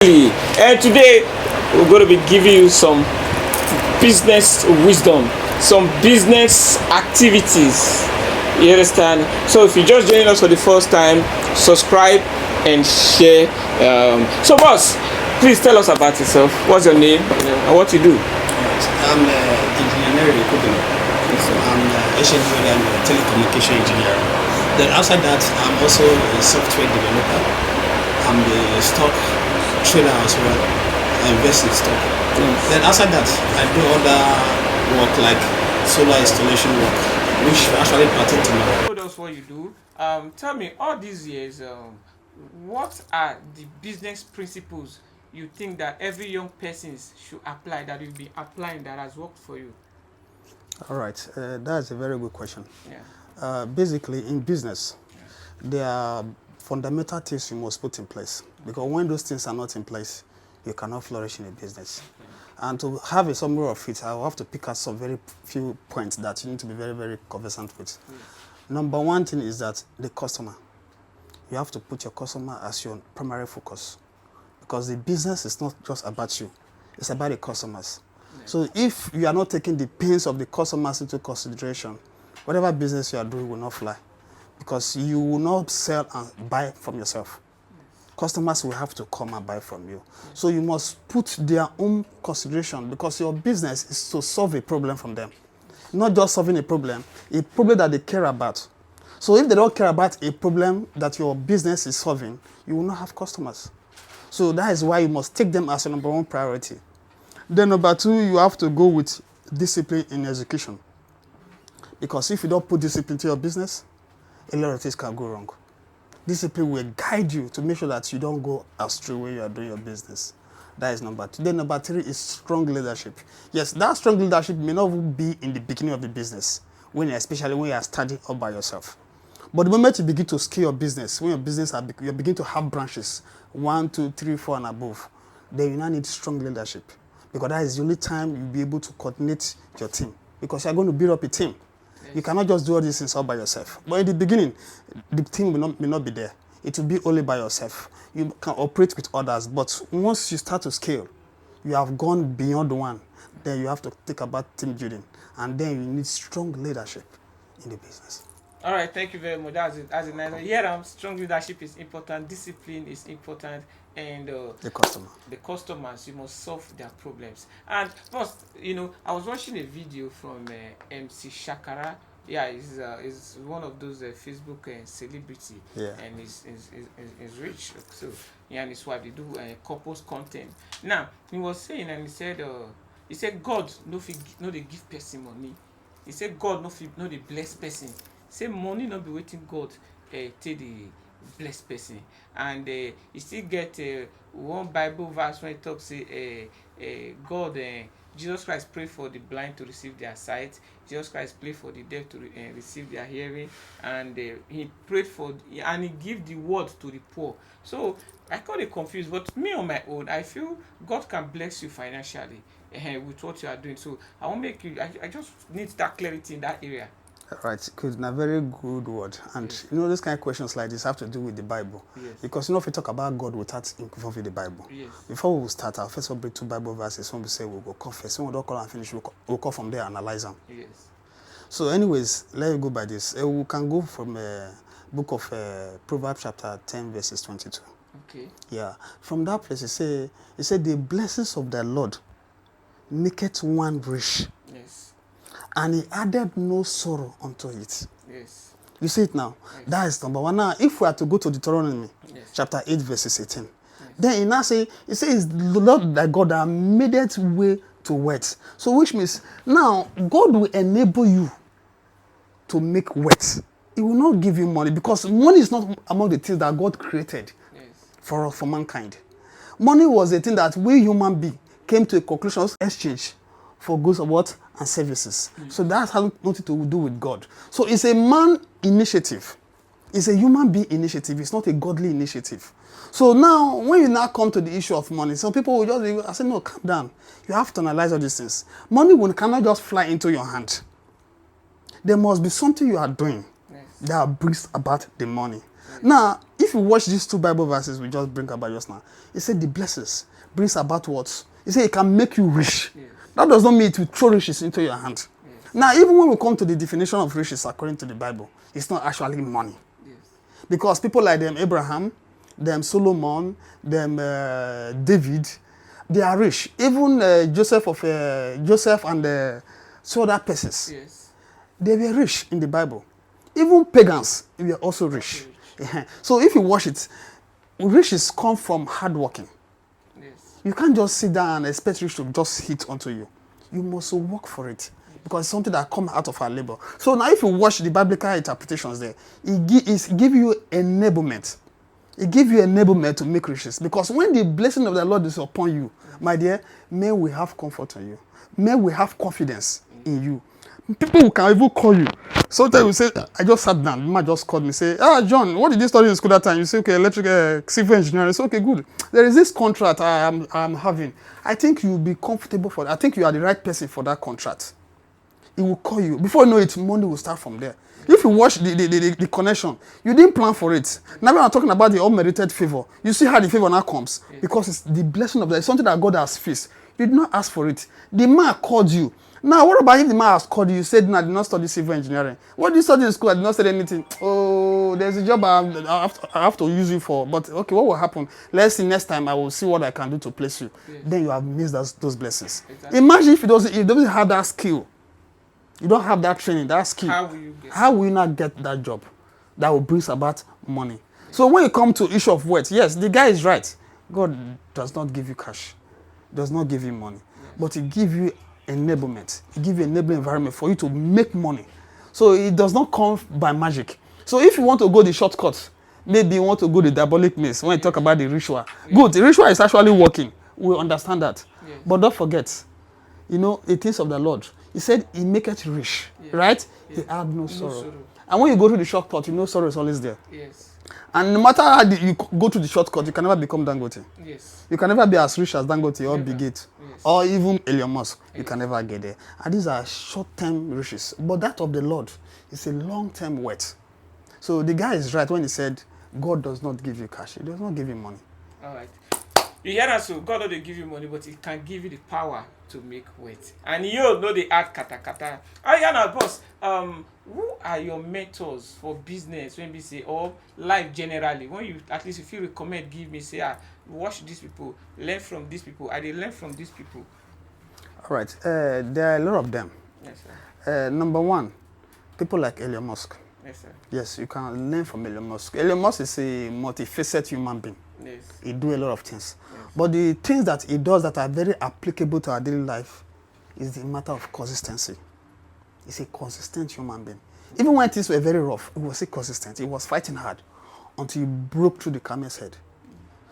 And today we're going to be giving you some business wisdom, some business activities. You understand? So if you're just joining us for the first time, subscribe and share. So boss, please tell us about yourself. What's your name and what you do? I'm engineer recruitment. So I'm essentially I'm a telecommunication engineer. Then outside that, I'm also a software developer. I'm the stock trader as well. I invest in stock. Then outside that, I do other work like solar installation work, which actually pertain to me. Told us what you do. Tell me, all these years, what are the business principles you think that every young person should apply, that you've been applying, that has worked for you? All right, that's a very good question. Yeah. Basically, in business, there are fundamental things you must put in place, because when those things are not in place, you cannot flourish in a business. And to have a summary of it, I will have to pick out some very few points that you need to be very, very conversant with. Number one thing is that the customer. You have to put your customer as your primary focus, because the business is not just about you, it's about the customers. So if you are not taking the pains of the customers into consideration, whatever business you are doing will not fly, because you will not sell and buy from yourself. Customers will have to come and buy from you. So you must put their own consideration, because your business is to solve a problem from them. Not just solving a problem that they care about. So if they don't care about a problem that your business is solving, you will not have customers. So that is why you must take them as your number one priority. Then number two, you have to go with discipline in execution. Because if you don't put discipline to your business, a lot of things can go wrong. Discipline will guide you to make sure that you don't go astray when you are doing your business. That is number two. Then number three is strong leadership. Yes, that strong leadership may not be in the beginning of the business, especially when you are starting up by yourself. But the moment you begin to scale your business, when you begin to have branches, 1, 2, 3, 4 and above, then you now need strong leadership. Because that is the only time you'll be able to coordinate your team. Because you're going to build up a team. Yes. You cannot just do all these things all by yourself. But in the beginning, the team may not be there. It will be only by yourself. You can operate with others, but once you start to scale, you have gone beyond one. Then you have to think about team building. And then you need strong leadership in the business. All right, thank you very much. That's a nice. Yeah, strong leadership is important. Discipline is important, and the customers, you must solve their problems. And first, I was watching a video from MC Shakara. Yeah, he's one of those Facebook celebrity. Yeah. And he's rich. So and his wife, they do couples content. Now he was saying, and he said God no they give person money. He said God no they bless person. Say money not be waiting God till the blessed person. And you still get one Bible verse when it talks say God Jesus Christ prayed for the blind to receive their sight. Jesus Christ prayed for the deaf to receive their hearing, and he prayed for and he gave the word to the poor. So I got it confused, but me on my own, I feel God can bless you financially with what you are doing. So I won't make you. I just need that clarity in that area. Right, good. A very good word. And yes. These kind of questions like this have to do with the Bible. Yes. Because if we talk about God without involving the Bible. Yes. Before we start, I'll first of all bring 2 Bible verses. When we say we'll go confess, when we don't call and finish, we'll call from there and analyze them. Yes. So anyways, let's go by this. We can go from book of Proverbs chapter 10 verses 22. Okay. Yeah. From that place, it said the blessings of the Lord maketh one rich. Yes. And he added no sorrow unto it. Yes. You see it now? Yes. That is number one. Now, if we are to go to Deuteronomy, chapter 8, verses 18, then he now say, it says, the Lord thy God that made it way to wealth. So which means, now, God will enable you to make wealth. He will not give you money, because money is not among the things that God created for mankind. Money was a thing that we human beings came to a conclusion of exchange for goods of what? And services. So that has nothing to do with God. So it's a man initiative. It's a human being initiative. It's not a godly initiative. So now, when you now come to the issue of money, some people will just say, no, calm down. You have to analyze all these things. Money cannot just fly into your hand. There must be something you are doing that brings about the money. Now, if if you watch these two Bible verses we just bring about just now, it said the blessings brings about what? It said it can make you rich. Yes. That does not mean it will throw riches into your hand. Yes. Now, even when we come to the definition of riches according to the Bible, it's not actually money. Yes. Because people like them Abraham, them Solomon, them David, they are rich. Even Joseph and two other persons, Yes. they were rich in the Bible. Even pagans, they were also rich. So if you watch it, riches come from hard working. Yes. You can't just sit down and expect rich to just hit onto you. You must work for it because it's something that comes out of our labor. So now if you watch the biblical interpretations there, it give you enablement. It gives you enablement to make riches. Because when the blessing of the Lord is upon you, my dear, may we have comfort on you. May we have confidence in you. People who can even call you. Sometimes you say, I just sat down. Mama just called me, say, John, what did you study in school that time? You say, okay, civil engineering. I say, okay, good. There is this contract I'm having. I think you'll be comfortable for that. I think you are the right person for that contract. He will call you. Before you know it, money will start from there. If you watch the connection, you didn't plan for it. Now when I'm talking about the unmerited favor, you see how the favor now comes. Because it's the blessing of that. It's something that God has fixed. You did not ask for it. The man called you. Now, what about if the man has called you? You said, no, I did not study civil engineering. What did you study in school? I did not study anything. Oh, there's a job I have to use you for. But, okay, what will happen? Let's see next time. I will see what I can do to place you. Yes. Then you have missed those blessings. Exactly. Imagine if it doesn't have that skill. You don't have that training, that skill. How will you not get that job that will bring about money? Yes. So when you come to issue of wealth, yes, the guy is right. God does not give you cash. Does not give you money. Yes. But he gives you enablement. He gives you an enabling environment for you to make money. So it does not come by magic. So if you want to go the shortcut, maybe you want to go the diabolic means when you talk about the ritual. Yes. Good, the ritual is actually working. We understand that. Yes. But don't forget, the things of the Lord. He said he maketh rich, right? Yes. He had no sorrow. And when you go through the shortcut, sorrow is always there. Yes. And no matter how you go through the shortcut, you can never become Dangote. Yes. You can never be as rich as Dangote or Bill Gates or even Elon Musk. You can never get there. And these are short-term riches. But that of the Lord is a long-term wealth. So the guy is right when he said, God does not give you cash. He does not give you money. All right. You hear that? So God doesn't give you money, but he can give you the power to make wealth. And you know the art kata. Boss, who are your mentors for business when we say, or life generally? When you, at least if you recommend, give me, say, watch these people, learn from these people. I did learn from these people. All right. There are a lot of them. Yes, sir. Number one, people like Elon Musk. Yes, sir. Yes, you can learn from Elon Musk. Elon Musk is a multifaceted human being. Yes. He do a lot of things. Yes. But the things that he does that are very applicable to our daily life is the matter of consistency. He's a consistent human being. Even when things were very rough, he was still consistent. He was fighting hard until he broke through the camel's head.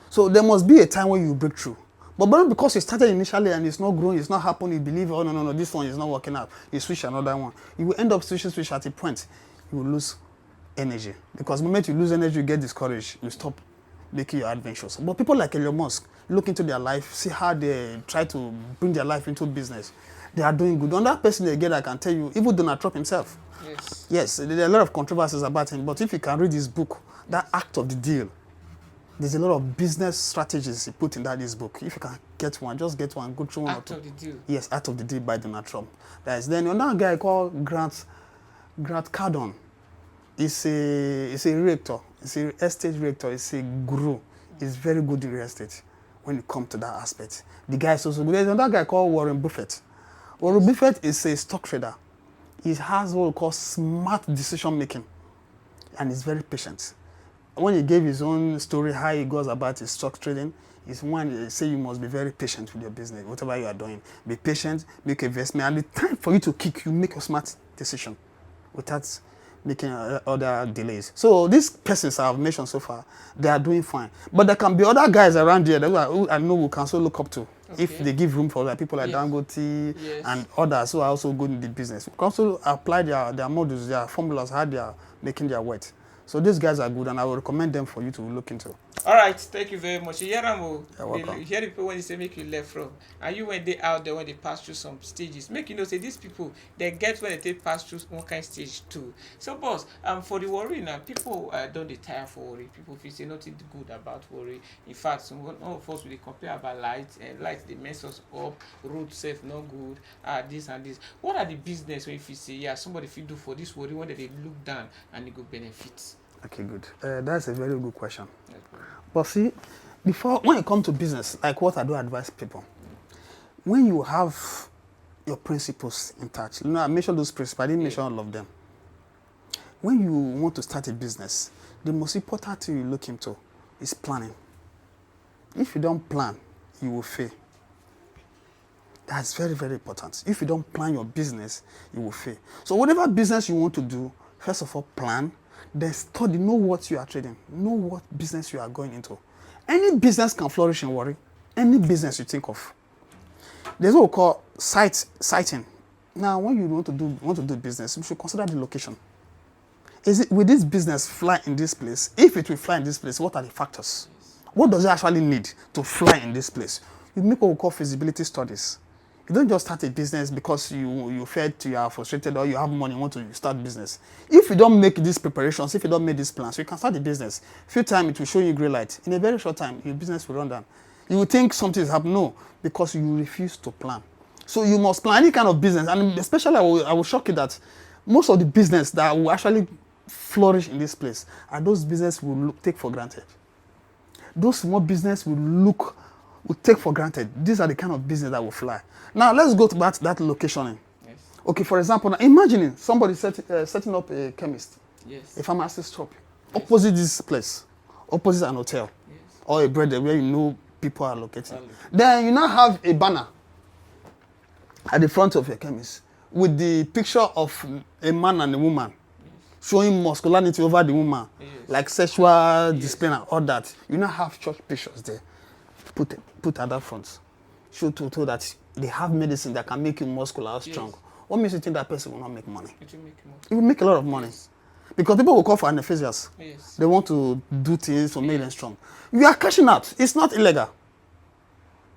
So there must be a time when you break through. But because you started initially and it's not growing, it's not happening, you believe, oh, no, this one is not working out. You switch another one. You will end up switching at a point. You will lose energy. Because the moment you lose energy, you get discouraged. You stop making your adventures. But people like Elon Musk, look into their life, see how they try to bring their life into business. They are doing good. Another person again, I can tell you, even Donald Trump himself. Yes, there are a lot of controversies about him, but if you can read his book, that Act of the Deal, there's a lot of business strategies he put in this book. If you can get one, just get one, go through one. Act of the Deal. Yes, Act of the Deal by Donald Trump. Then another guy called Grant Cardone. He's a rector. He's an estate rector. He's a guru. He's very good in real estate when it comes to that aspect. The guy is also good. There's another guy called Warren Buffett. Warren Buffett is a stock trader. He has what we call smart decision making. And he's very patient. When he gave his own story, how he goes about his stock trading, is one, he say you must be very patient with your business, whatever you are doing. Be patient, make investment, and the time for you to kick, you make a smart decision without making other delays. So these persons I have mentioned so far, they are doing fine. But there can be other guys around here who I know we can also look up to. Okay. If they give room for other people like Dangote and others who are also good in the business. We can also apply their models, their formulas, how they are making their wealth. So these guys are good, and I will recommend them for you to look into. All right, thank you very much. You hear them, oh, You're welcome. you hear the people when they say make you left from, and you when they out there when they pass through some stages, make you know say these people they get when they take pass through one kind stage too. So boss, for the worry now, people don't dey tire for worry. People feel say nothing good about worry. In fact, some one of us will dey complain about light, and light they mess us up, road safe not good, this and this. What are the business when if you say yeah somebody fit do for this worry when they look down and it go benefit? Okay, good. That's a very good question. Yes, bro. But see, before when it comes to business, like what I do advise people, when you have your principles intact, you know, I mentioned those principles, I didn't mention all of them. When you want to start a business, the most important thing you look into is planning. If you don't plan, you will fail. That's very, very important. If you don't plan your business, you will fail. So whatever business you want to do, first of all, plan, then study, know what you are trading, know what business you are going into. Any business can flourish in worry. Any business you think of. There's what we call siting. Now, when you want to do business, you should consider the location. Will this business fly in this place? If it will fly in this place, what are the factors? What does it actually need to fly in this place? You make what we call feasibility studies. You don't just start a business because you felt you are frustrated or you have money, you want to start business. If you don't make these preparations, if you don't make these plans, you can start the business. Few time it will show you green light. In a very short time, your business will run down. You will think something is happening. No, because you refuse to plan. So you must plan any kind of business, and especially I will shock you that most of the business that will actually flourish in this place are those business will take for granted. Those small business will take for granted. These are the kind of business that will fly. Now let's go back to that location. Yes. Okay, for example, now imagining somebody setting up a chemist, Yes. a pharmacist shop, opposite this place, opposite an hotel, Yes. or a bread where you know people are located. Valid. Then you now have a banner at the front of your chemist with the picture of a man and a woman showing masculinity over the woman, Yes. like sexual display and all that. You now have church pictures there. Put at that front. Show to that they have medicine that can make you muscular or strong. Yes. What makes you think that person will not make money? It will make more. It will make a lot of money. Yes. Because people will call for anesthesias. Yes. They want to do things to make them strong. You are cashing out. It's not illegal.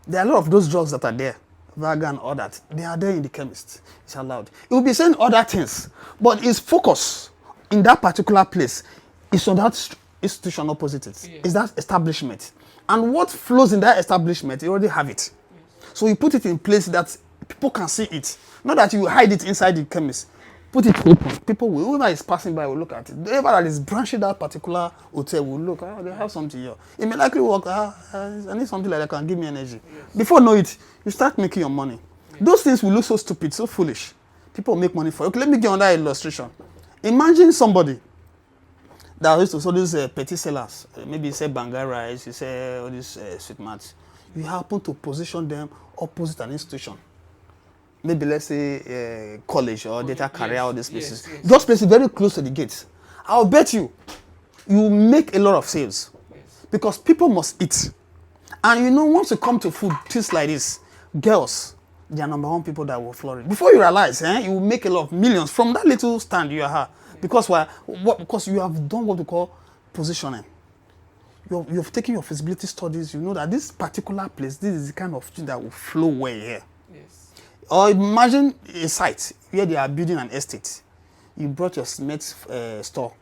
There are a lot of those drugs that are there. Viagra and all that. They are there in the chemist. It's allowed. It will be saying other things. But its focus in that particular place is on that institution opposite it. Yeah. Is that establishment. And what flows in that establishment, you already have it. Yes. So you put it in place that people can see it. Not that you hide it inside the chemist. Put it open. People will, whoever is passing by will look at it. Whoever that is branching that particular hotel will look. They have something here. It may likely work. I need something like that can give me energy. Yes. Before you know it, you start making your money. Yes. Those things will look so stupid, so foolish. People will make money for it. Okay, let me give another illustration. Imagine somebody that used to sell these petty sellers. Maybe you say banga rice, you say all these sweet mats. You happen to position them opposite an institution. Maybe let's say college or data career, all these places. Yes. Those places very close to the gates. I'll bet you make a lot of sales. Yes. Because people must eat. And you know, once you come to food, things like this, girls, they are number one people that will flourish. Before you realize, you will make a lot of millions from that little stand you have. Because why? Because you have done what we call positioning. You've taken your feasibility studies. You know that this particular place, this is the kind of thing that will flow well here. Yes. Or imagine a site where they are building an estate. You brought your cement store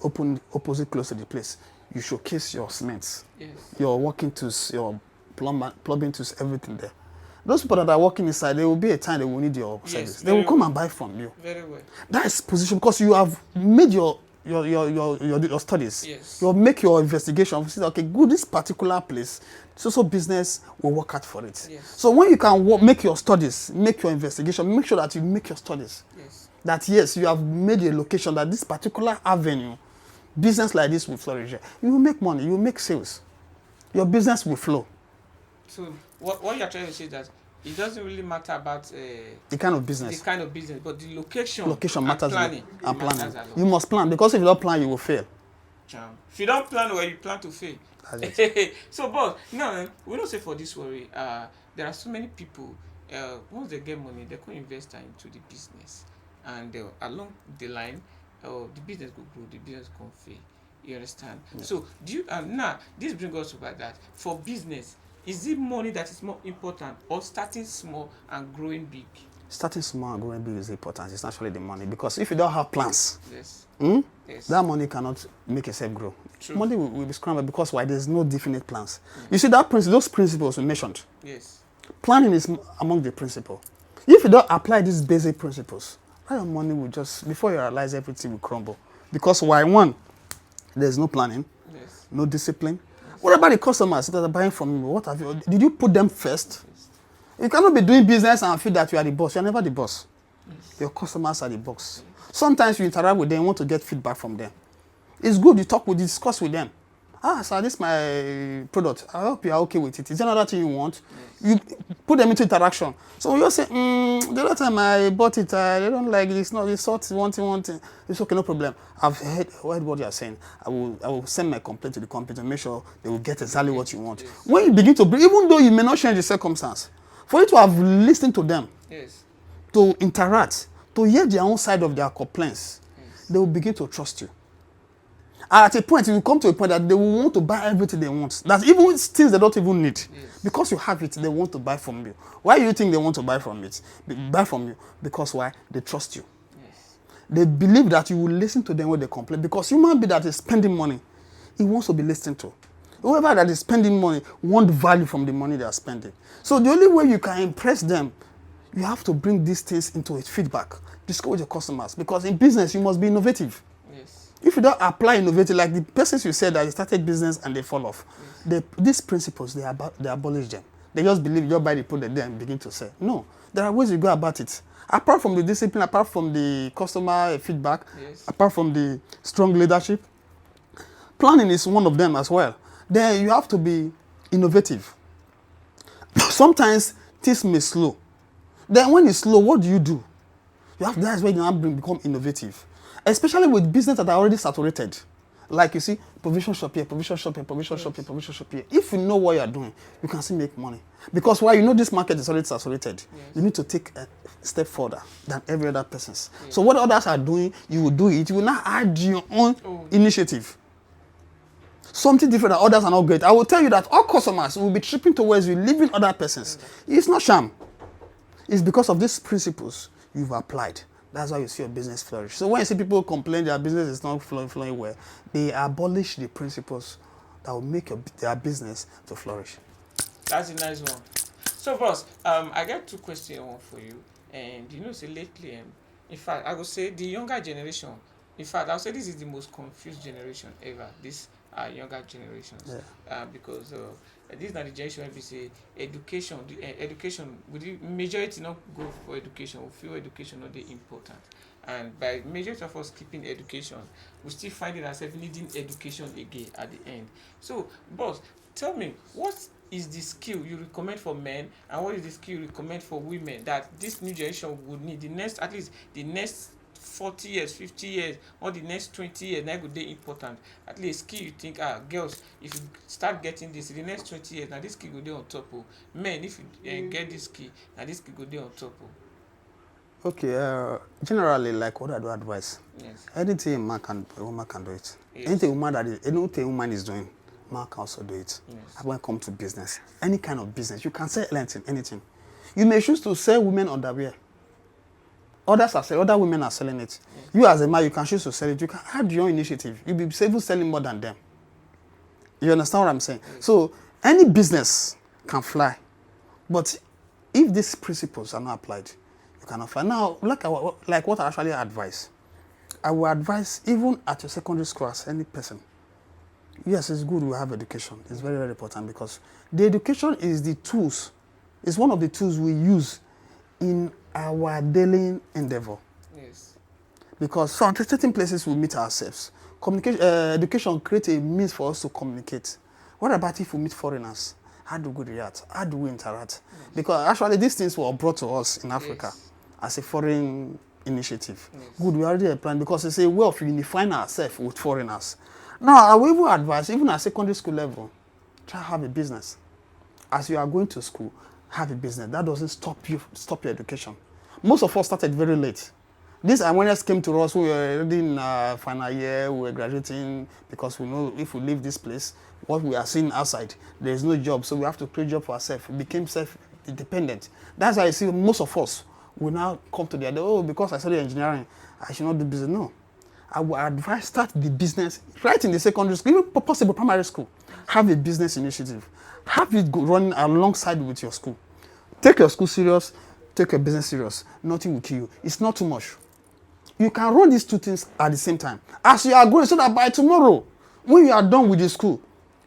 open opposite close to the place. You showcase your cement, Yes. your working tools, your plumbing tools, everything there. Those people that are working inside, there will be a time they will need your service. They will come and buy from you. Very well. That is position because you have made your studies. Yes. You make your investigation. You say, okay, good, this particular place, so business will work out for it. Yes. So when you can make your studies, make your investigation, make sure that you make your studies. Yes. That yes, you have made a location that this particular avenue, business like this will flourish. You will make money, you will make sales. Your business will flow. So what you're trying to say is that it doesn't really matter about The kind of business. the kind of business, but the location. Location and matters. Planning. And planning. Matters a lot. You must plan because if you don't plan, you will fail. Charm. If you don't plan well, you plan to fail. That's it. So, boss, now we don't say for this worry. There are so many people. Once they get money, they can invest into the business, and along the line, the business will grow, the business can fail. You understand? So do you now this brings us about that. For business, is it money that is more important or starting small and growing big? Starting small and growing big is important. It's actually the money, because if you don't have plans, Yes. Yes. that money cannot make yourself grow. True. Money will be scrambled, because why? There's no definite plans. You see that those principles we mentioned. Yes. Planning is among the principle. If you don't apply these basic principles, your money will just, before you realize, everything will crumble. Because why? One, there's no planning, Yes. no discipline. What about the customers that are buying from you? What have you? Did you put them first? You cannot be doing business and feel that you are the boss. You are never the boss. Yes. Your customers are the boss. Sometimes you interact with them, you want to get feedback from them. It's good you talk with, discuss with them. Sir, this is my product. I hope you are okay with it. Is there another thing you want? Yes. You put them into interaction. So you say, the other time I bought it, they don't like it. It's not, it's sort one thing. It's okay, no problem. I've heard what you are saying. I will send my complaint to the company to make sure they will get exactly what you want. Yes. When you begin to bring, even though you may not change the circumstance, for you to have listened to them, yes, to interact, to hear their own side of their complaints, yes, they will begin to trust you. At a point, it will come to a point that they will want to buy everything they want. That even things they don't even need. Yes. Because you have it, they want to buy from you. Why do you think they want to buy from it? Buy from you? Because why? They trust you. Yes. They believe that you will listen to them when they complain. Because human being that is spending money, he wants to be listened to. Whoever that is spending money wants value from the money they are spending. So the only way you can impress them, you have to bring these things into a feedback. Discuss with your customers. Because in business, you must be innovative. If you don't apply innovative, like the persons you said that they started business and they fall off, yes, these principles, they abolish them. They just believe you just buy the product there and begin to sell. No, there are ways you go about it. Apart from the discipline, apart from the customer feedback, yes, apart from the strong leadership, planning is one of them as well. Then you have to be innovative. Sometimes things may slow. Then when it's slow, what do? That's where you become innovative. Especially with business that are already saturated. Like you see, provision shop here, provision shop here, provision shop here, provision shop here. If you know what you are doing, you can still make money. Because while you know this market is already saturated, yes, you need to take a step further than every other person's. Yes. So what others are doing, you will do it. You will not add your own initiative. Something different that others are not great. I will tell you that all customers will be tripping towards you, leaving other persons. It's not sham. It's because of these principles you've applied. That's why you see your business flourish. So when you see people complain their business is not flowing well, they abolish the principles that will make their business to flourish. That's a nice one. So, boss, I got two questions for you. And say lately, in fact, I would say the younger generation, in fact, I would say this is the most confused generation ever. This younger generations. Yeah. Because this is not the generation where we say education. Education, with the majority not go for education. We feel education not the important. And by majority of us keeping education, we still finding ourselves needing education again at the end. So, boss, tell me, what is the skill you recommend for men and what is the skill you recommend for women that this new generation would need at least the next 40 years, 50 years, or the next 20 years, that would be important. At least skill you think, girls, if you start getting this in the next 20 years, now this skill go there on top. Men, if you get this skill, now this skill go there on top. Okay, generally, like what I do advise, yes, anything a woman can do it. Yes. Anything a woman is doing, man can also do it. Yes. When it comes to business, any kind of business, you can sell anything. You may choose to sell women underwear. Other women are selling it. Yes. You as a man, you can choose to sell it. You can add your own initiative. You'll be even selling more than them. You understand what I'm saying? Yes. So any business can fly. But if these principles are not applied, you cannot fly. Now, like what I actually advise. I will advise even at your secondary school as any person. Yes, it's good we have education. It's very, very important because the education is the tools. It's one of the tools we use in our daily endeavor. Yes. Because certain places we meet ourselves. Education creates a means for us to communicate. What about if we meet foreigners? How do we react? How do we interact? Yes. Because actually these things were brought to us in Africa, yes, as a foreign initiative. Yes. Good, we already planned because it's a way of unifying ourselves with foreigners. Now, I will even advise, even at secondary school level, try to have a business. As you are going to school, have a business. That doesn't stop your education. Most of us started very late. This awareness came to us when we were already in final year, we were graduating, because we know if we leave this place, what we are seeing outside, there is no job, so we have to create job for ourselves. We became self-dependent. That's why I see most of us will now come to the idea, oh, because I studied engineering, I should not do business. No. I would advise start the business right in the secondary school, even possible primary school. Have a business initiative. Have it running alongside with your school. Take your school serious, take your business serious. Nothing will kill you. It's not too much. You can run these two things at the same time. As you are going, so that by tomorrow, when you are done with the school,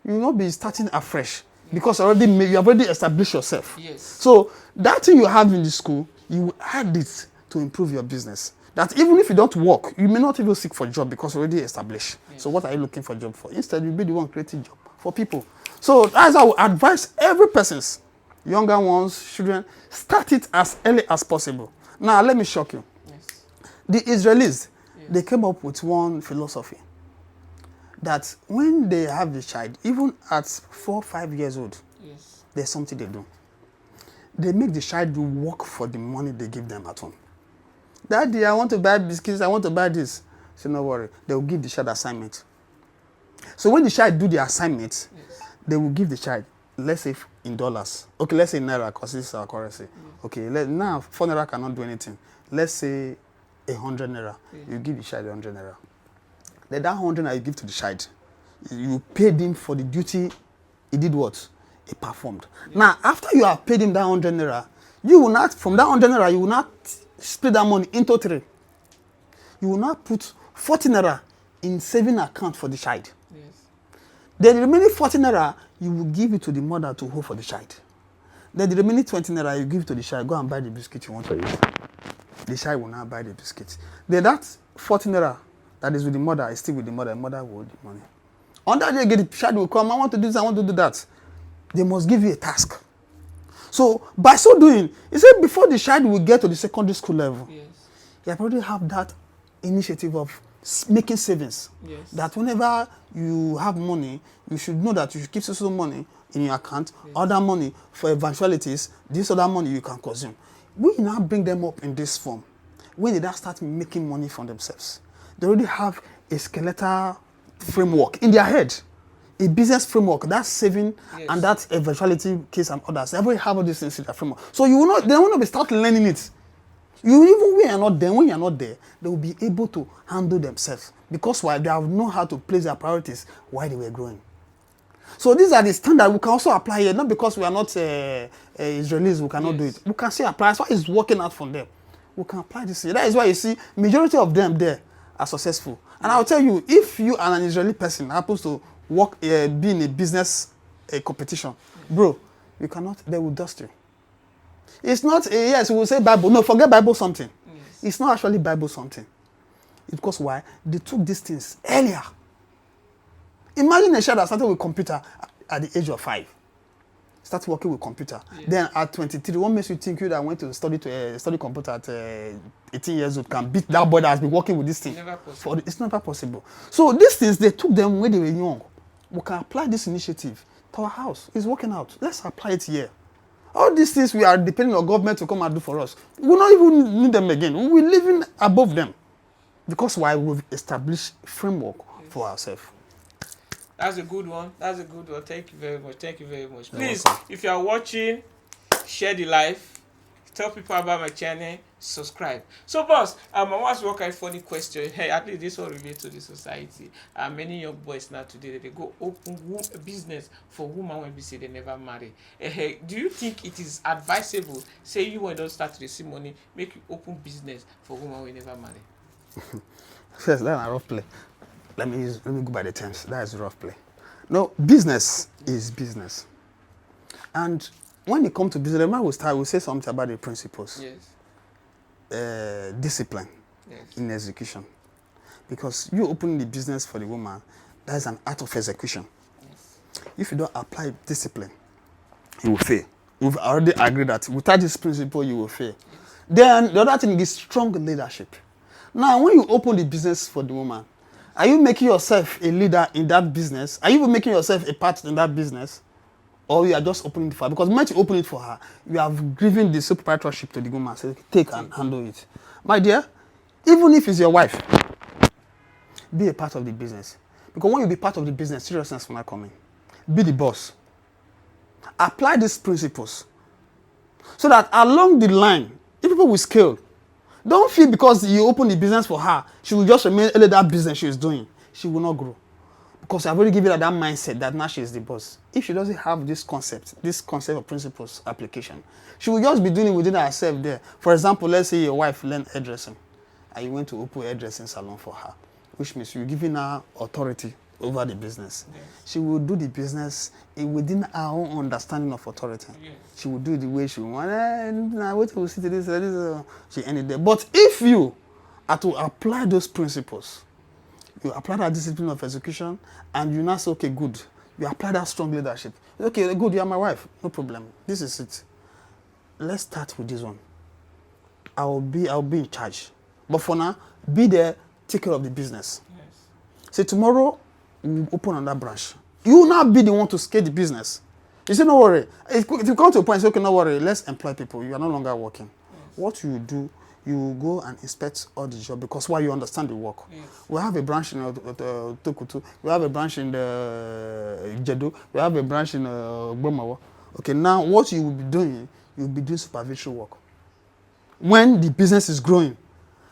you will not be starting afresh. Because you have already established yourself. Yes. So that thing you have in the school, you will add it to improve your business. That even if you don't work, you may not even seek for a job because you're already established. Yes. So what are you looking for a job for? Instead, you'll be the one creating job for people. So as I would advise every person's, younger ones, children, start it as early as possible. Now, let me shock you. Yes. The Israelis, they came up with one philosophy that when they have the child, even at 4 or 5 years old, Yes. there's something they do. They make the child work for the money they give them at home. Daddy, I want to buy biscuits, I want to buy this. So no worry, they will give the child assignment. So when the child do the assignment, Yes. they will give the child, let's say in dollars. Okay, let's say naira, because this is our currency. Yes. Okay, now 4 naira cannot do anything. Let's say 100 naira. Yes. You give the child 100 naira. Then that 100 naira you give to the child, you paid him for the duty he did what? He performed. Yes. Now, after you have paid him that 100 naira, you will not, from that 100 naira, you will not split that money into 3. You will not put 40 naira in saving account for the child. Yes. Then the remaining 40 naira, you will give it to the mother to hold for the child. Then the remaining 20 naira, you give it to the child, go and buy the biscuit you want to eat. The child will now buy the biscuit. Then that 40 naira that is with the mother is still with the mother. The mother will hold the money. On that day, the child will come, I want to do this, I want to do that. They must give you a task. So by so doing, he said before the child will get to the secondary school level, Yes. you already have that initiative of making savings. Yes. That whenever you have money, you should know that you should keep some money in your account, Yes. other money for eventualities, this other money you can consume. We now bring them up in this form. When they now start making money for themselves, they already have a skeletal framework in their head. A business framework, that's saving, Yes. and that eventuality case and others. Everybody have all these things in their framework. So you will not, they will not be start learning it. You even when you're not there, when you're not there, they will be able to handle themselves. Because why? They have known how to place their priorities while they were growing. So these are the standards we can also apply here, not because we are not Israelis, we cannot do Yes. it. We can still apply. That's why it's working out for them. We can apply this here. That is why you see majority of them there are successful. And I'll tell you, if you are an Israeli person happens to work, be in a business competition, bro, you cannot, they will dust you. It's not, yes, we will say Bible. No, forget Bible something. Yes. It's not actually Bible something. It's because why? They took these things earlier. Imagine a child that started with computer at the age of 5. Started working with computer. Yes. Then at 23, what makes you think you that went to study computer at 18 years old can beat that boy that has been working with this thing? Never possible. It's never possible. So these things, they took them when they were young. We can apply this initiative to our house. It's working out. Let's apply it here. All these things we are depending on government to come and do for us. We will not even need them again. We will live in above them. Because why? We've established framework for ourselves. That's a good one. That's a good one. Thank you very much. Thank you very much. You're Please, welcome. if you are watching, share the live. Tell people about my channel. Subscribe. So, boss, I want to work a funny question. Hey, at least this one relate to the society. Many young boys now today they go open business for women when we say they never marry. Hey, do you think it is advisable? Say you when don't start to receive money, make you open business for women when never marry. First, that's a rough play. Let me go by the terms. That is rough play. No, business is business. And when it comes to business, the man will say something about the principles. Yes. Discipline Yes. in execution. Because you opening the business for the woman, that is an art of execution. Yes. If you don't apply discipline, you will fail. We've already agreed that without this principle, you will fail. Yes. Then the other thing is strong leadership. Now, when you open the business for the woman, are you making yourself a leader in that business? Are you even making yourself a part in that business? Or you are just opening it for her? Because when you open it for her, you have given the sole proprietorship to the woman. Say, take and handle it. My dear, Even if it's your wife, be a part of the business. Because when you be part of the business, seriousness will not come in. Be the boss. Apply these principles so that along the line, if people will scale, don't feel because you open the business for her, she will just remain only that business she is doing. She will not grow. Because I've already given her that mindset that now she is the boss. If she doesn't have this concept of principles application, she will just be doing it within herself there. For example, let's say your wife learned hairdressing and you went to open a hairdressing salon for her, which means you're giving her authority over the business. Yes. She will do the business within her own understanding of authority. Yes. She will do it the way she wants. Wait till we see this. She ended there. But if you are to apply those principles, you apply that discipline of execution, and you now say, okay, good. You apply that strong leadership. Okay, good, you are my wife. No problem. This is it. Let's start with this one. I'll be in charge. But for now, be there, take care of the business. Yes. Say tomorrow, we'll open another branch. You will not be the one to scale the business. You say, no worry. If you come to a point, say, okay, no worry, let's employ people. You are no longer working. Yes. What you do, you will go and inspect all the job because why you understand the work. Yes. We have a branch in Tokutu. We have a branch in the Jedo. We have a branch in Bomawa. Okay, now what you will be doing, you will be doing supervisory work. When the business is growing,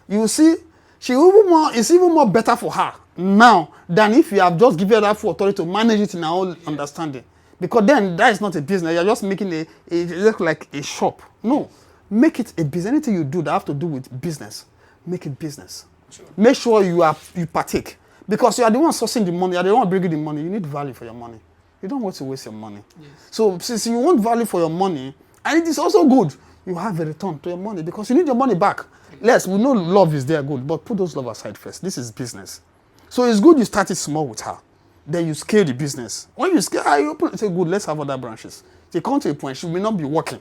you will see it's even more better for her now than if you have just given her that full authority to manage it in her own understanding. Because then that is not a business. You're just making it look like a shop. No. Make it a business. Anything you do that have to do with business, make it business. Sure. Make sure you partake. Because you are the one sourcing the money, you are the one bringing the money. You need value for your money. You don't want to waste your money. Yes. So since you want value for your money, and it is also good, you have a return to your money because you need your money back. Yes, we know love is there good, but put those love aside first. This is business. So it's good you start it small with her. Then you scale the business. When you scale, you open, say, good, let's have other branches. They come to a point, she may not be working.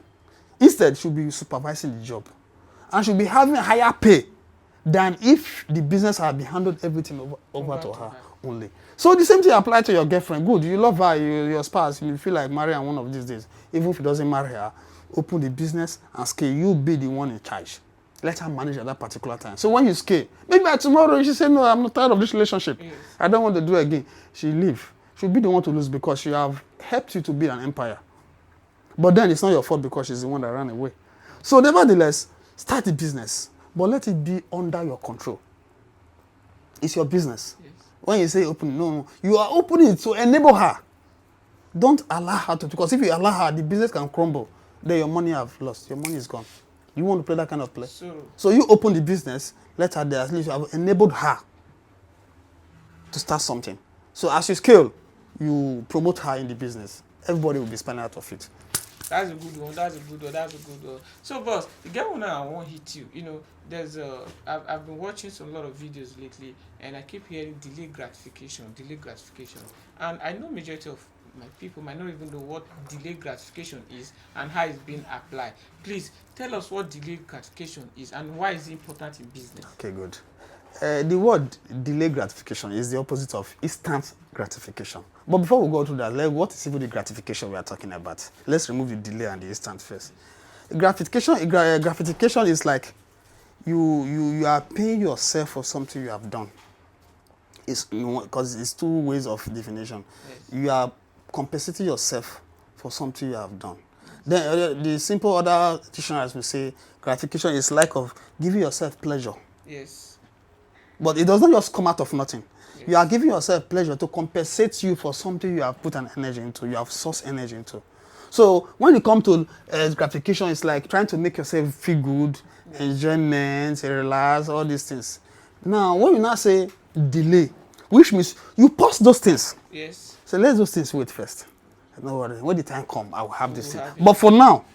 Instead, she'll be supervising the job. And she'll be having a higher pay than if the business had been handled everything over to her only. So the same thing applies to your girlfriend. Good, you love her, your spouse, you feel like marrying one of these days. Even if he doesn't marry her, open the business and scale. You be the one in charge. Let her manage at that particular time. So when you scale, maybe by tomorrow she say, no, I'm not tired of this relationship. Yes. I don't want to do it again. She'll leave. She'll be the one to lose because she have helped you to build an empire. But then it's not your fault because she's the one that ran away. So nevertheless, start the business, but let it be under your control. It's your business. Yes. When you say open, no, you are opening it to enable her. Don't allow her to, because if you allow her, the business can crumble. Then your money have lost. Your money is gone. You want to play that kind of play? So you open the business, let her there. At least you have enabled her to start something. So as you scale, you promote her in the business. Everybody will be spending out of it. That's a good one. That's a good one. So, boss, the girl one I won't hit you. You know, there's I've been watching some lot of videos lately, and I keep hearing delayed gratification, and I know majority of my people might not even know what delayed gratification is and how it's being applied. Please tell us what delayed gratification is and why is it important in business. Okay, good. The word delayed gratification is the opposite of instant gratification. But before we go through that, what is even the gratification we are talking about? Let's remove the delay and the instant first. Gratification is like you are paying yourself for something you have done. It's because it's two ways of definition. Yes. You are compensating yourself for something you have done. Then the simple other dictionaries will say gratification is like of giving yourself pleasure. Yes. But it does not just come out of nothing. Yes. You are giving yourself pleasure to compensate you for something you have put an energy into, you have sourced energy into. So when you come to gratification, it's like trying to make yourself feel good, yes, enjoyment, relax, all these things. Now, when you now say delay, which means you pause those things. Yes. So let those things wait first. No worry. When the time comes, I will have this thing. But for now,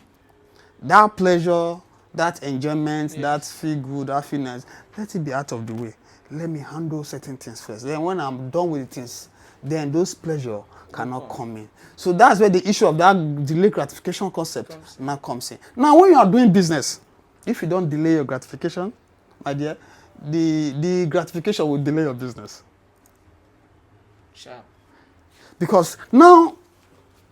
that pleasure, that enjoyment, yes, that feel good, that feel nice, let it be out of the way. Let me handle certain things first. Then when I'm done with the things, then those pleasure cannot come in. So that's where the issue of that delayed gratification concept now comes in. Now, when you are doing business, if you don't delay your gratification, my dear, the gratification will delay your business. Sharp. Because now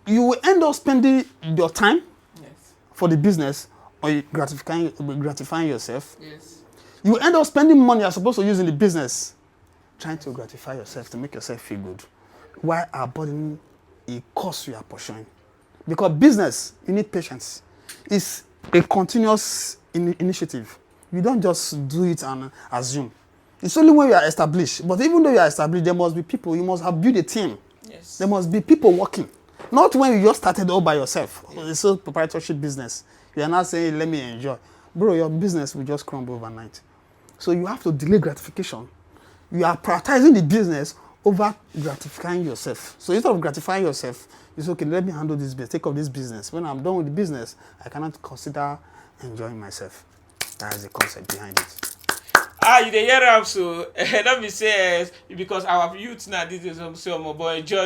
you will end up spending your time, yes, for the business or gratifying yourself. Yes. You end up spending money you're supposed to use in the business, trying to gratify yourself, to make yourself feel good. Why burdening a cost you are pursuing? Because business, you need patience. It's a continuous initiative. You don't just do it and assume. It's only when you are established. But even though you are established, there must be people. You must have built a team. Yes. There must be people working. Not when you just started all by yourself. Yes. It's a proprietorship business. You are not saying, let me enjoy. Bro, your business will just crumble overnight. So you have to delay gratification. You are prioritizing the business over gratifying yourself. So instead of gratifying yourself, you say, okay, let me handle this business, take up this business. When I'm done with the business, I cannot consider enjoying myself. That is the concept behind it. You dey hear am so. Don't be say because our youth now this is say, boy, enjoy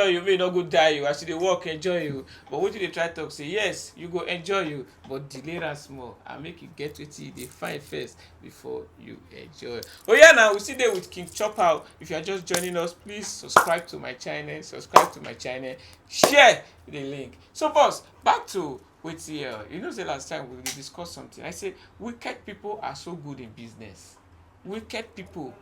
you, may not go die you. As you dey work, enjoy you. But what they try to talk say, yes, you go enjoy you, but delay am small and make you get wetin you dey find first before you enjoy. Oh yeah, now we still there with King Chopper. If you are just joining us, please subscribe to my channel, share the link. So boss, back to you know, the last time we discussed something. I said wicked people are so good in business. Wicked people,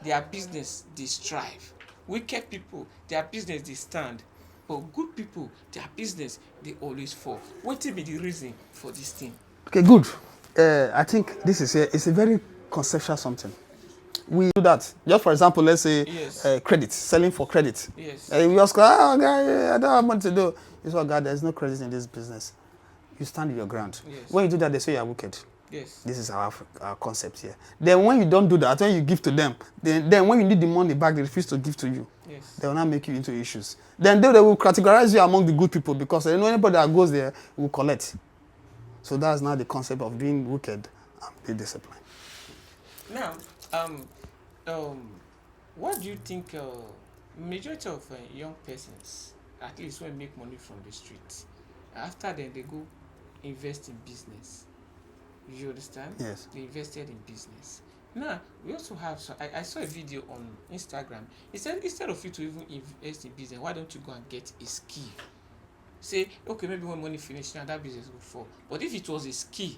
their business they strive. Wicked people, their business they stand. But good people, their business they always fall. What will be the reason for this thing? Okay, good. I think this is it's a very conceptual something. We do that. Just for example, let's say yes. Credit, selling for credit. Yes. We just go, oh, God, I don't have money to do. It's what, God, there's no credit in this business. You stand your ground. Yes. When you do that, they say you're wicked. Yes. This is our concept here. Then when you don't do that, when you give to them, then when you need the money back, they refuse to give to you. Yes. They will not make you into issues. Then they will categorize you among the good people because anybody that goes there will collect. So that's now the concept of being wicked and be disciplined. Now, what do you think majority of young persons, at least when make money from the streets, after then they go invest in business? You understand? Yes. They invested in business. Now, we also have, I saw a video on Instagram. It said instead of you to even invest in business, why don't you go and get a skill? Say, okay, maybe when money finish, now that business will fall. But if it was a skill,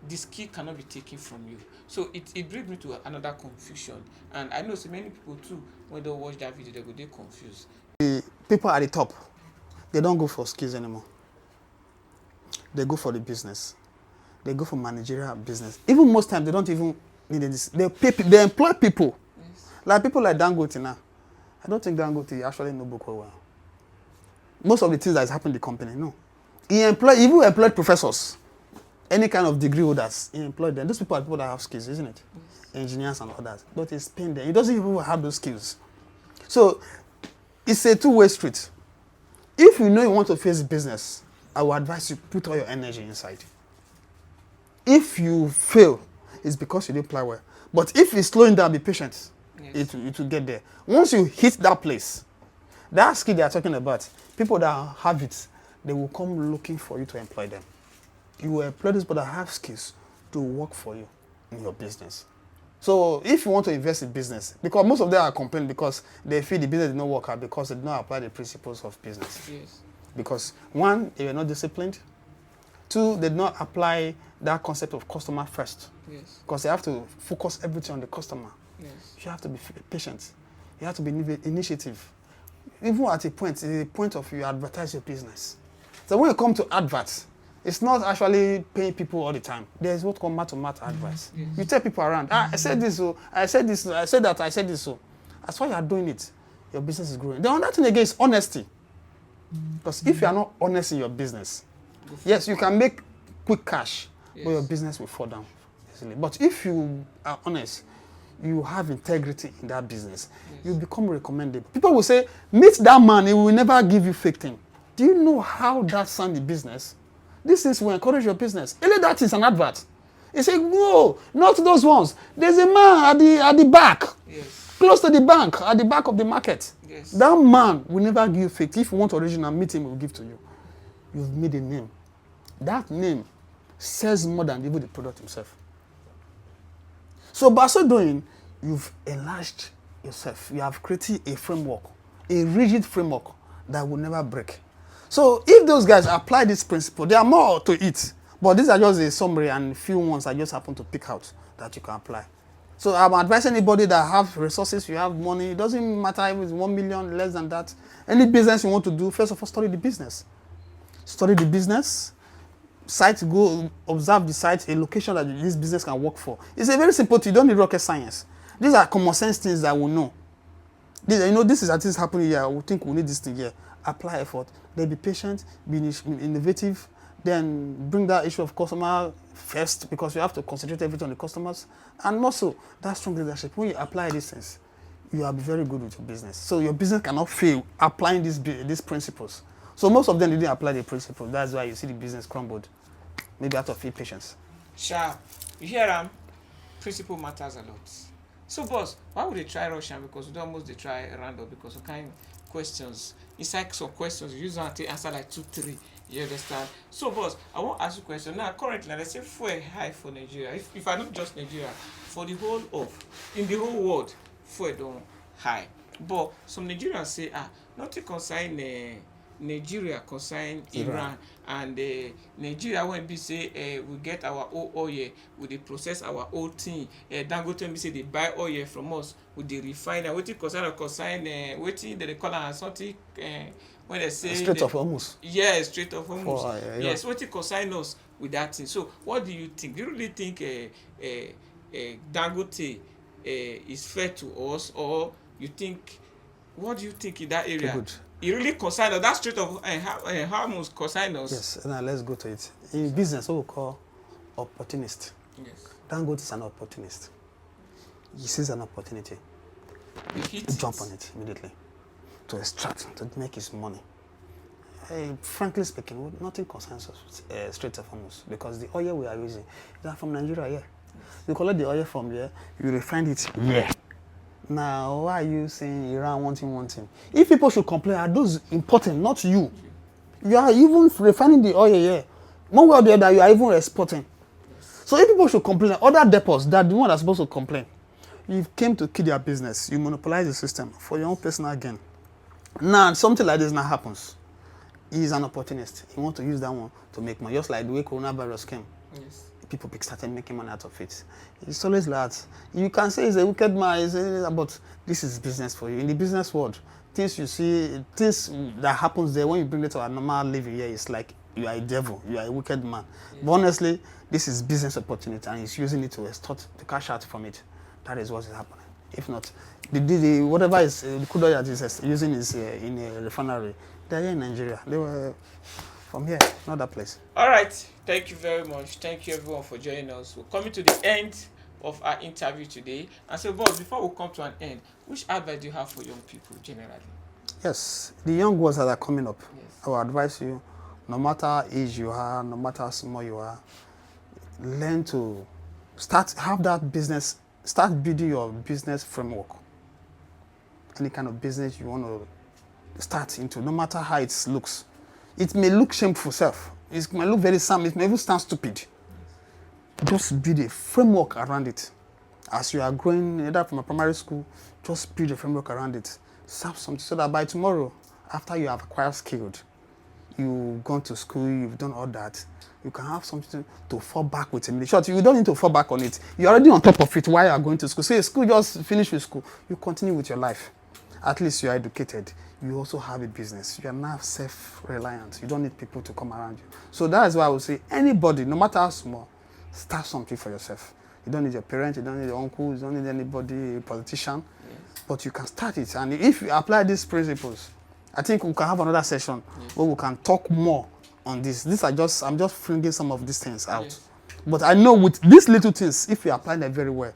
the skill cannot be taken from you. So it brings me to another confusion. And I know so many people too, when they watch that video, they confused. The people at the top, they don't go for skills anymore. They go for the business. They go for managerial business. Even most times, they don't even need this. They employ people. Yes. Like people like Dangote now. I don't think Dangote actually know Boko well. Most of the things that is happening in the company, no. He even employed professors. Any kind of degree holders, he employed them. Those people are people that have skills, isn't it? Yes. Engineers and others. But he's paying them. He doesn't even have those skills. So, it's a two-way street. If you know you want to face business, I will advise you put all your energy inside. If you fail, it's because you didn't plan well. But if it's slowing down, be patient. Yes. It will get there. Once you hit that place, that skill they are talking about, people that have it, they will come looking for you to employ them. You will employ these people that have skills to work for you in your business. So if you want to invest in business, because most of them are complaining because they feel the business did not work out because they did not apply the principles of business. Yes. Because one, they were not disciplined. Two, they did not apply that concept of customer first. Yes. Because they have to focus everything on the customer. Yes. You have to be patient. You have to be initiative. Even at a point, the point of you advertise your business. So when you come to adverts, it's not actually paying people all the time. There's what called mouth-to-mouth advice. Yes. You tell people around, I said this, so I said this, I said that, I said this, so. As far as you are doing it, your business is growing. The other thing again is honesty. Because if you are not honest in your business, yes, you can make quick cash, yes, but your business will fall down easily. But if you are honest, you have integrity in that business, yes, you become recommendable. People will say, meet that man, he will never give you fake thing. Do you know how that sounds in business? This is will encourage your business. Only that is an advert. He said, no, not those ones. There's a man at the back, yes, close to the bank, at the back of the market. Yes. That man will never give you fake. If you want original, meet him, he will give to you. You've made a name. That name sells more than even the product himself. So by so doing, you've enlarged yourself. You have created a framework, a rigid framework that will never break. So if those guys apply this principle, there are more to it. But these are just a summary and few ones I just happen to pick out that you can apply. So I'm advising anybody that have resources, you have money, it doesn't matter if it's 1 million, less than that. Any business you want to do, first of all, study the business. Study the business, site, go observe the site, a location that this business can work for. It's a very simple thing, you don't need rocket science. These are common sense things that we know. This is at least happening here, we think we need this thing here. Apply effort, then be patient, be innovative, then bring that issue of customer first, because you have to concentrate everything on the customers. And also, that strong leadership, when you apply these things, you will be very good with your business. So your business cannot fail applying these principles. So most of them didn't apply the principles. That's why you see the business crumbled, maybe out of impatience. Sharp. You hear principle matters a lot. So boss, why would they try Russian? Because we almost they try random, because we kind of questions. Inside some questions, you usually answer like 2, 3. You understand? So boss, I want to ask you a question. Now currently, let's say fuel high for Nigeria. If I not just Nigeria, for the whole in the whole world, fuel don't high. But some Nigerians say, nothing concern Nigeria concern Iran, and Nigeria when we say we get our own oil, we dey process our own thing. Dangote be say they buy oil from us, we dey refine. Wetin concern wetin they call am something when they say Strait of Hormuz. Yes, Strait of Hormuz. Yes, yeah. wetin concern us with that thing. So what do you think? Do you really think Dangote is fair to us, or you think? What do you think in that area? Good. It really concern us. That Strait of Hormuz concern us. Yes, now let's go to it. In business, what we call opportunist. Yes. Dangote is an opportunist. He sees an opportunity. He Jump on it immediately to extract, to make his money. Frankly speaking, nothing concerns us with Strait of Hormuz, because the oil we are using is from Nigeria here. You collect the oil from here, you refine it here. Now, why are you saying Iran wanting? If people should complain, are those important, not you? You are even refining the oil here. One way or the other, you are even exporting. So if people should complain, other depots, that the one that's supposed to complain, you came to kill their business. You monopolize the system for your own personal gain. Now, something like this now happens. He's an opportunist. He wants to use that one to make money, just like the way coronavirus came. Yes. People started making money out of it. It's always like that. You can say he's a wicked man, but this is business for you. In the business world, things you see, things that happens there, when you bring it to a normal living here, it's like you are a devil, you are a wicked man. Yeah. But honestly, this is business opportunity, and he's using it to extort, to cash out from it. That is what is happening. If not, whatever is the crude oil that is using is in a refinery. They're here in Nigeria. They were from here, not that place. All right. Thank you very much. Thank you everyone for joining us. We're coming to the end of our interview today. And so, boss, before we come to an end, which advice do you have for young people generally? Yes, the young ones that are coming up, yes. I will advise you, no matter age you are, no matter how small you are, learn to have that business, start building your business framework. Any kind of business you want to start into, no matter how it looks. It may look shameful self. It may look very sad. It may even sound stupid. Just build a framework around it. As you are growing, either from a primary school, just build a framework around it. Serve something so that by tomorrow, after you have acquired skilled, you've gone to school, you've done all that, you can have something to fall back with. In short, you don't need to fall back on it. You're already on top of it while you are going to school. So school just finish with school. You continue with your life. At least you are educated. You also have a business. You are now self-reliant. You don't need people to come around you. So that is why I would say anybody, no matter how small, start something for yourself. You don't need your parents, you don't need your uncle, you don't need anybody, a politician. Yes. But you can start it. And if you apply these principles, I think we can have another session where we can talk more on this. I'm just flinging some of these things out. Yes. But I know with these little things, if you apply them very well,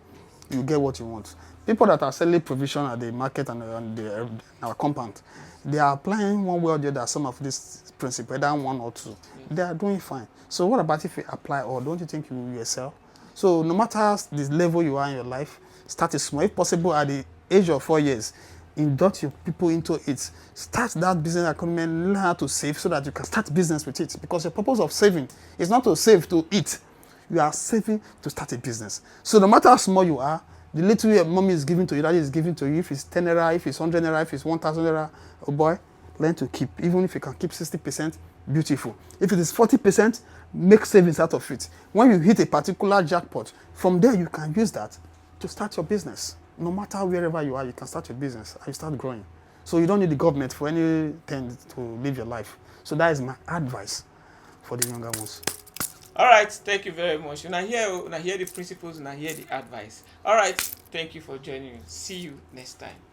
you get what you want. People that are selling provision at the market and on our compound, they are applying one way or the other some of these principles, either one or two. They are doing fine. So what about if you apply all? Don't you think you will excel? So no matter the level you are in your life, start it small. If possible, at the age of 4 years, induct your people into it. Start that business economy and learn how to save so that you can start business with it. Because the purpose of saving is not to save to eat. You are saving to start a business. So no matter how small you are, the little your mommy is giving to you, daddy is giving to you, if it's 10 naira, if it's 100 naira, if it's 1,000 naira, oh boy, learn to keep. Even if you can keep 60%, beautiful. If it is 40%, make savings out of it. When you hit a particular jackpot, from there you can use that to start your business. No matter wherever you are, you can start your business and you start growing. So you don't need the government for anything to live your life. So that is my advice for the younger ones. All right, thank you very much. When I hear the principles and I hear the advice. All right, thank you for joining me. See you next time.